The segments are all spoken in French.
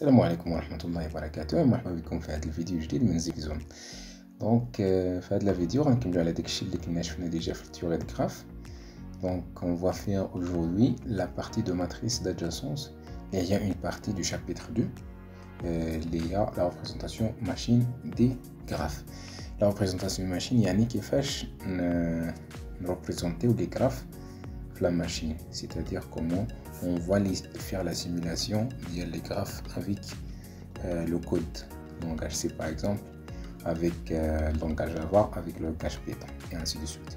السلام عليكم ورحمة الله وبركاته. مرحبا بكم في هذا الفيديو الجديد من زيكزون. دونك في هذا الفيديو غنكملوا على داكشي اللي كنا شفنا ديجا في التيوري دو graph. Donc on va faire aujourd'hui la partie de matrice d'adjacence. Il y a une partie du chapitre 2. Il y a la représentation machine des graphes. La représentation machine يعني كيفاش représenter des graphes la machine, c'est-à-dire comment on va faire la simulation des graphes avec le code langage C par exemple, avec le langage Java, avec le langage Python et ainsi de suite.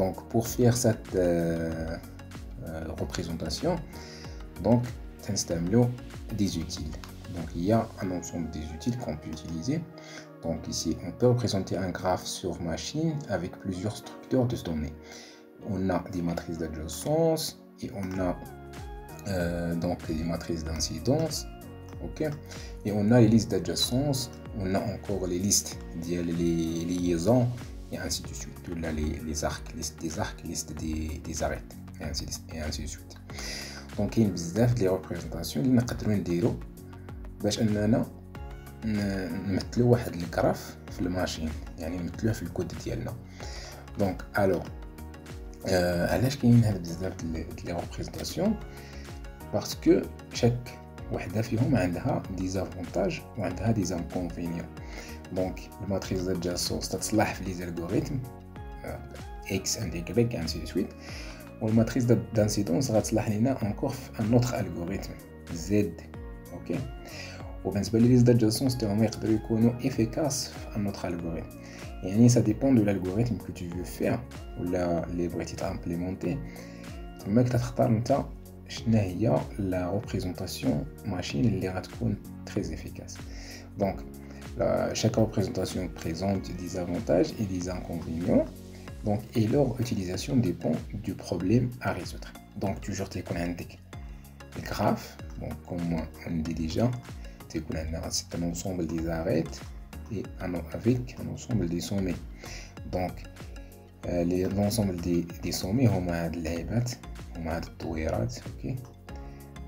Donc pour faire cette représentation, donc t'installer des utiles. Donc il y a un ensemble des utiles qu'on peut utiliser. Donc ici on peut représenter un graphe sur machine avec plusieurs structures de données. On a des matrices d'adjacence et on a donc des matrices d'incidence, ok, et on a les listes d'adjacence, on a encore les listes les liaisons et ainsi de suite. Là les arcs, liste des arcs, liste des arêtes et ainsi de suite. Donc il y a بزاف les représentations اللي نقدروا نديرو باش اننا نمثلوا واحد الجراف في الماشين، يعني نمثلوه في الكود ديالنا. دونك الو علاش كاين هاد بزاف لي ريبريزونطاسيون؟ باسكو شاك وحده فيهم عندها دي زافونتاج وعندها دي زانكونفينيون. دونك الماتريس دادجاسونس تتصلح في لي زالغوريثم اكس اند ايكغيك انسي دو سويت، والماتريس دانسيدونس غتصلح لينا انكور في ان اوتر الغوريثم زد، اوكي. وبالنسبه لي ليز دادجاسونس تاعهم يقدروا يكونوا افيكاس في ان اوتر الغوريثم، يعني ça dépend de l'algorithme que tu veux faire ولا اللي بغيتي تامبليمونتي. تماك تختار نتا شنو هي لا ريبريزونطاسيون ماشين اللي غتكون très efficace. Donc chaque représentation présente des avantages et des inconvénients, donc et leur utilisation dépend du problème à résoudre. Donc toujours تكون عندك الجراف، donc comme on dit déjà تكون عندنا c'est un ensemble des arêtes et avec un ensemble des sommets. Donc l'ensemble des sommets هما هاد اللعيبات، هما هاد الدويرات، اوكي.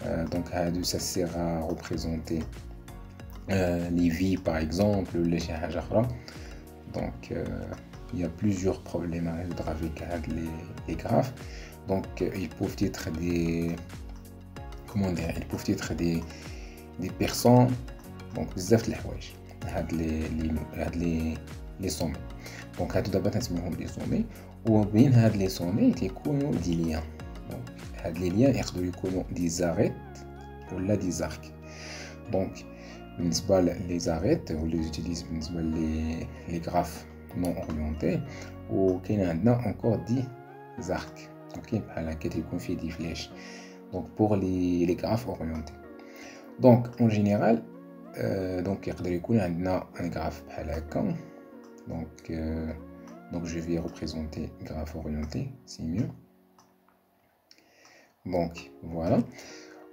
donc هادو ça sert à représenter les vies par exemple ولا شي حاجه اخرى. donc il y a plusieurs problèmes à résoudre avec les graphes. donc ils peuvent être des personnes، donc بزاف د الحوايج هاد لي سومي. دونك هادو دابا تنسميوهم لي سومي، وبين هاد لي سومي تيكونوا دي ليان. دونك هاد لي ليان يقدروا يكونوا دي زاريت ولا دي زارك. دونك بالنسبه لي زاريت ولا يوتيليز بالنسبه لي غراف نون اورينتي، وكاين عندنا انكور دي زارك، اوكي، بحال هكا تيكون فيه دي فليش. دونك بور لي غراف اورينتي. دونك اون جينيرال donc يقدر يكون عندنا un graphe بحال هكا. donc je vais représenter graphe orienté, c'est mieux. donc voilà.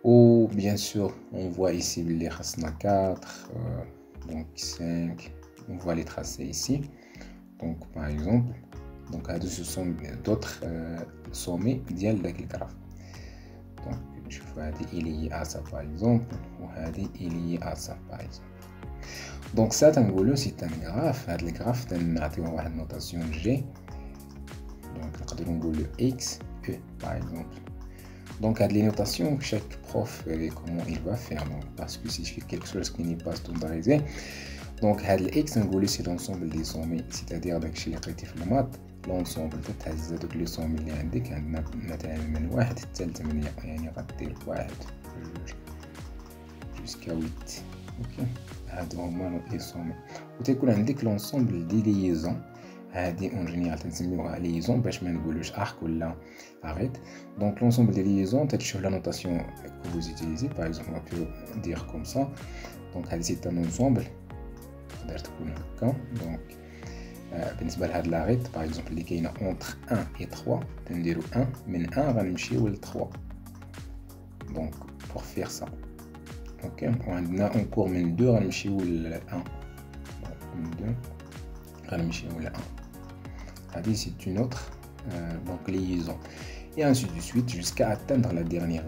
ou bien sûr on voit ici les خاصنا 4 donc 5, on va les tracer ici. donc par exemple donc ce sont d'autres sommets ديال داك الجراف. donc نشوف هذه il y a ça par exemple وهذه il y a ça par exemple. donc ça تنقولوا سي ان غراف. هاد الجراف تنعطيوه واحد نوتاسيون جي، donc نقدروا نقولوا x e par exemple. donc هاد لي نوتاسيون chaque prof comment il va faire, donc parce que si je fais quelque chose qui n'est pas standardisé. donc هاد الاكس نقولوا سي لونسومبل دي سومي، سيتادير داكشي اللي قريتي في المات لونسومبل تتهز هادوك لي سومي اللي عندك. عندنا مثلا من 1 حتى ل 8، يعني غدير 1 2 jusqu'à 8، اوكي. هادو هما لي سومي. وتيكون عندك لونسومبل دي ليزون، هادي اون جينيرال تنسميوها ليزون باش ما نقولوش ارك ولا اريت. دونك لونسومبل دي ليزون تتشوف لا نوتاسيون que vous utilisez. par exemple on peut dire comme ça. donc هادي سي ان ensemble تقدر تكون هكا. دونك بالنسبه لهاد لاريت باغ اكزومبل اللي كاينه اونتر 1 و 3 تنديرو 1، من 1 غنمشيو ل 3. دونك بور فير سا، اوكي. وعندنا اونكور من 2 غنمشيو ل 1، من 2 غنمشيو ل 1. هادي سي اون اوتر دونك ليزون. et ainsi de suite jusqu'à atteindre la dernière.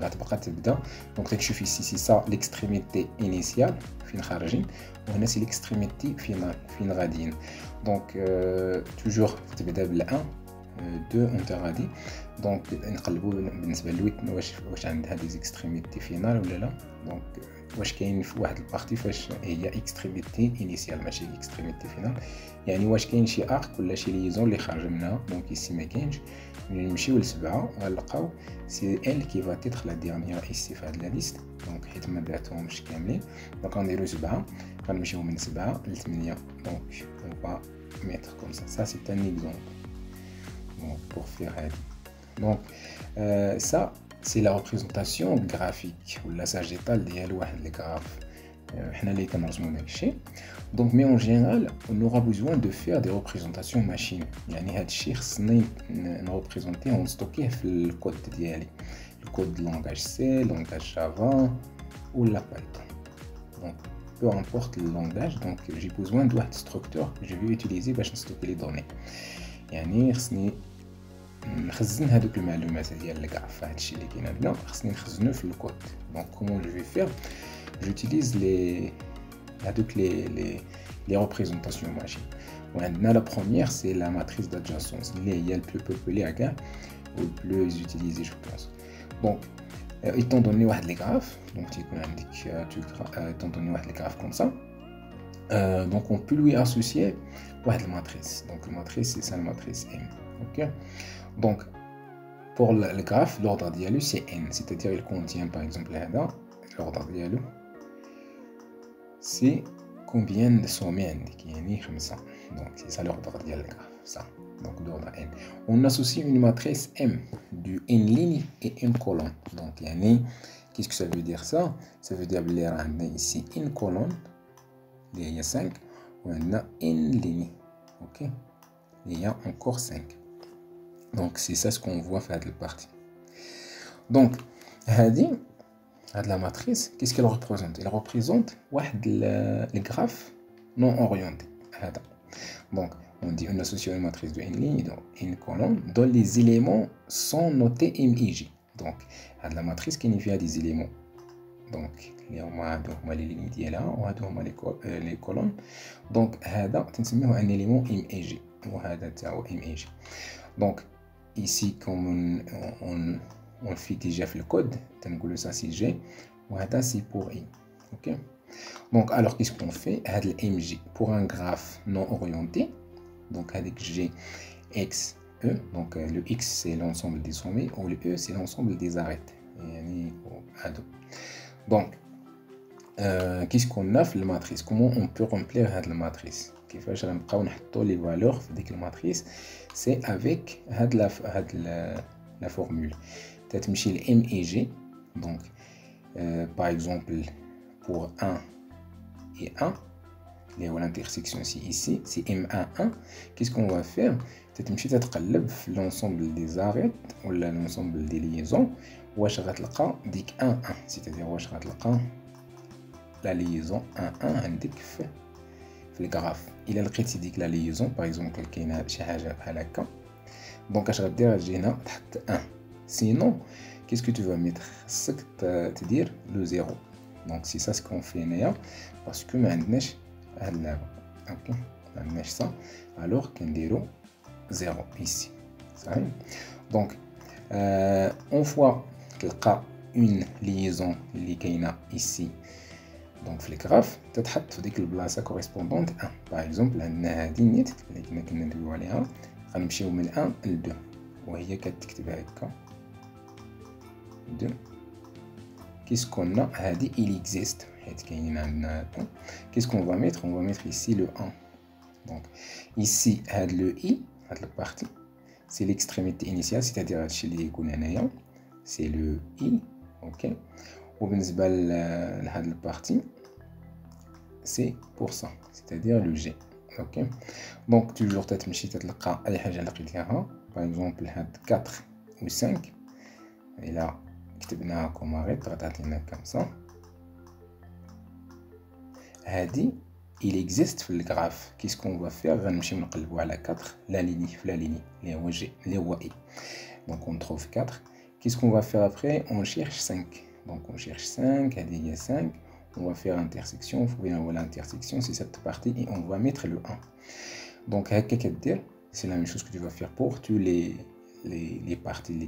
Donc ici c'est ça l'extrémité initiale fin kharajin, وهنا c'est l'extrémité finale fin غاديين. Donc toujours تبدا بال1 2 وانت غادي. دونك نقلبوا بالنسبه للويت واش عندها دي اكستريميتي فينال ولا لا. دونك واش كاين في واحد البارتي فاش هي اكستريميتي انيسيال ماشي اكستريميتي فينال، يعني واش كاين شي ارك ولا شي ليزون اللي خارجه منها. دونك ici ما كاينش. ملي نمشيو لسبعه غنلقاو سي ال كي فا تيتر لا ديرنيير ici في هاد لا ليست. دونك حيت ما درتهمش كاملين دونك غنديرو سبعه، غنمشيو من 7 ل 8. دونك on va mettre comme ça. Ça c'est un exemple. Donc pour faire donc ça c'est la représentation graphique ou la sagittal ديال واحد le graphe حنا اللي كنرسمو داكشي. donc mais en général on aura besoin de faire des représentations machine. يعني هاد الشيء خصني نريبريزونتيه ونستوكيه في الكود ديالي، الكود langage C, langage Java ou la Python. donc peu importe le langage. donc j'ai besoin de واحد structure que je vais utiliser باش نستوكي لي دوني. يعني خصني نخزن هذوك المعلومات ديال الكراف. هادشي اللي كاين عندنا خصني نخزنوه في الكود. دونك كومون جو في فير جوتيليز لي هذوك لي ريبريزونطاسيون ماشين. وعندنا لا بروميير سي لا ماتريس دادجاسونس اللي هي البلو بوبولير كاع و البلو يوتيليزي جو بونس. دونك étant donné واحد لي كراف دونك تيكون عندك étant donné واحد لي كراف كوم سا donc on peut lui associer واحد الماتريس. donc la matrice c'est ça la matrice M. ok. donc pour le graphe l'ordre dialu c'est n, c'est-à-dire il contient par exemple là l'ordre dialu c'est combien de sommets عندك يعني 5. donc c'est ça l'ordre dial le graphe ça. donc l'ordre n. on associe une matrice M du n ligne et n colonne. donc يعني qu'est-ce que ça veut dire ça? ça veut dire بلي راه عندنا ici n colonne اللي هي 5 وعندنا n ligne. ok. il y a encore 5. donc c'est ça ce qu'on voit faire de la partie. donc la matrice qu'est-ce qu'elle représente? elle représente le graphe non orienté. donc on dit une association une matrice de une ligne donc une colonne dont les éléments sont notés MIG. donc la matrice qui a des éléments donc اللي هما لي ليني ديالها وهادو هما لي كولون. دونك هذا تنسميوه ان اليمون ام اي جي وهذا حتى هو ام اي جي. دونك ici comme on fait déjà في الكود تنقولوا ça c'est G وهذا c'est pour I. ok. donc alors qu'est-ce qu'on fait? هذا الام جي pour un graphe non orienté. donc avec G X E. donc le X c'est l'ensemble des sommets ou le E c'est l'ensemble des arêtes يعني هادو. donc qu'est-ce qu'on a في الماتريس؟ comment on peut remplir هاد الماتريس؟ كيفاش غنبقاو نحطوا لي فالور في ديك الماتريس؟ سي افيك هاد لا فورمول تتمشي ل ام اي جي. donc par exemple pour 1 et 1 اللي هو l'intersection ici c'est M1 1. qu'est-ce qu'on va faire? تتمشي تتقلب في l'ensemble des arêtes ولا l'ensemble des liaisons واش غتلقى ديك 1 1 c'est-à-dire واش غتلقى la liaison 1 1 عندك في الجراف. الا لقيتي ديك لا ليزون باغ اكزومبل كاينه شي حاجه بحال هكا دونك اش غدير؟ تجي هنا تحط 1. سينو كيسكو تو فا ميتر خصك تدير لو زيرو. دونك سي سا سكون في هنايا باسكو ما عندناش هاد اللعبه. اوكي ما عندناش سا الوغ كنديرو زيرو ايسي صحيح. دونك اون فوا تلقى اون ليزون اللي كاينه ايسي دونك في الجراف تتحط في ديك البلاصه كوريسبوندونت 1. باغ اكزومبل عندنا هادي نيت اللي كنا ندويو عليها غنمشيو من 1 ل 2 وهي كتكتب هكا 2. كيسكون هادي il existe حيت كاينين عندنا هادو. كيسكون فا ميتر؟ on va mettre ici le 1. donc ici هاد le i هاد البارتي c'est l'extrémité initiale c'est-à-dire هادشي اللي يكون هنايا c'est le i. ok. وبالنسبه لهاد البارتي c'est pour ça c'est-à-dire le G. ok. donc toujours تتمشي تتلقى اي حاجه لقيتيها باغ اكزومبل هاد 4 و 5 الا كتبناها كوماريت تغطات لنا كامسا هادي il existe في الجراف. كيسكون فا فير؟ غنمشيو نقلبوا على 4 لا ليني في لا ليني اللي هو G اللي هو I. Donc on trouve 4. Qu'est-ce qu'on va faire après? On cherche 5. Donc on cherche 5, il y a 5. On va faire intersection. Vous voyez l'intersection, c'est cette partie et on va mettre le 1. Donc c'est la même chose que tu vas faire pour tous les parties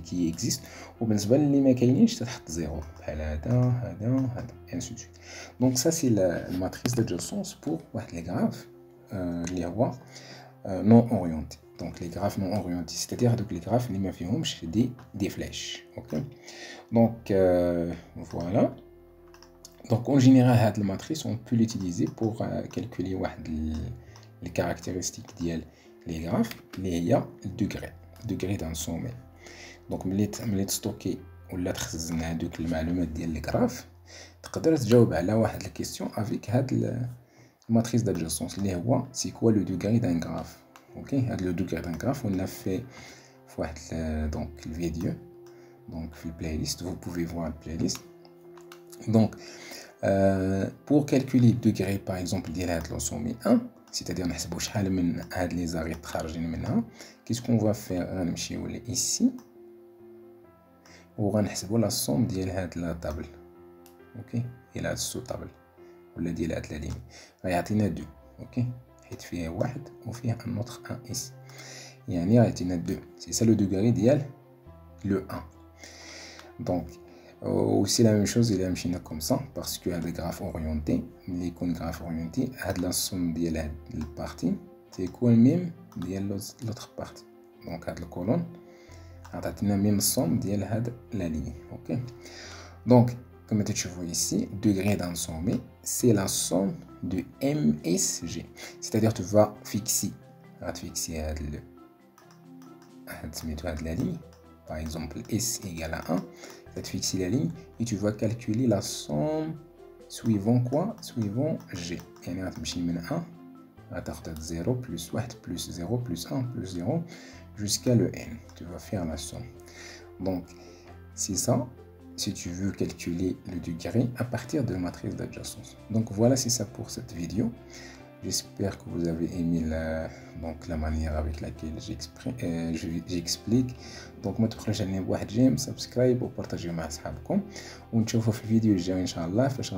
qui existent. وبالنسبه اللي ما كاينينش تحط 0 بحال هذا ainsi de suite. Donc ça c'est la matrice d'adjacence pour les graphes اللي هو non orientés. Donc les graphes non orientés, c'est-à-dire les graphes اللي ما فيهمش des flèches. OK. Donc voilà. Donc en général cette matrice on peut l'utiliser pour calculer les caractéristiques les graphes اللي هي degré d'un sommet. Donc ملي تستوكي ولا تخزن هذوك المعلومات ديال لي غراف تقدر تجاوب على واحد الكيسيون افيك هاد الماتريس d'adjacence اللي هو c'est quoi le degré d'un graphe. OK, هاد le degré d'un graphe on l'a fait واحد donc le vidéo donc في playlist, vous pouvez voir la playlist. Donc pour calculer le degré par exemple ديال هاد le sommet 1, c'est-à-dire نحسبوا شحال من هاد لي زاريط خارجين منها. qu'est-ce qu'on va faire? غنمشيو ل ici وغنحسبوا لا somme ديال هاد لا طابل. OK, الى هاد السو طابل ولا ديال هاد لا لين غيعطينا 2. OK, حيت فيها واحد وفيها un autre 1 ici, يعني غيعطينا 2. c'est ça le degré ديال le 1. donc aussi la même chose il a مشينا comme ça parce que هاد graphe orienté ملي يكون graphe orienté هاد la somme ديال هاد البارتي تيكون ميم ديال l'autre partie. donc هاد الكولون عطاتنا ميم الصوم ديال هاد la ligne. OK, donc comme tu vois ici, degré d'un sommet, c'est la somme de MSG. C'est-à-dire tu vas fixer la ligne. Par exemple, S égale à 1. Tu vas fixer la ligne et tu vas calculer la somme suivant quoi? Suivant G. Et on va de 1 à 0 plus 1 plus 0 plus 1 plus 0 jusqu'à le N. Tu vas faire la somme. Donc, c'est ça. Si tu veux calculer le degré à partir de la matrice d'adjacence. Donc voilà, c'est ça pour cette vidéo. J'espère que vous avez aimé la manière avec laquelle j'explique. Donc ما تبخلوش علينا بواحد جيم سبسكرايب وبارطاجيو مع اصحابكم ونشوفوا في الفيديو الجاي ان شاء الله فاش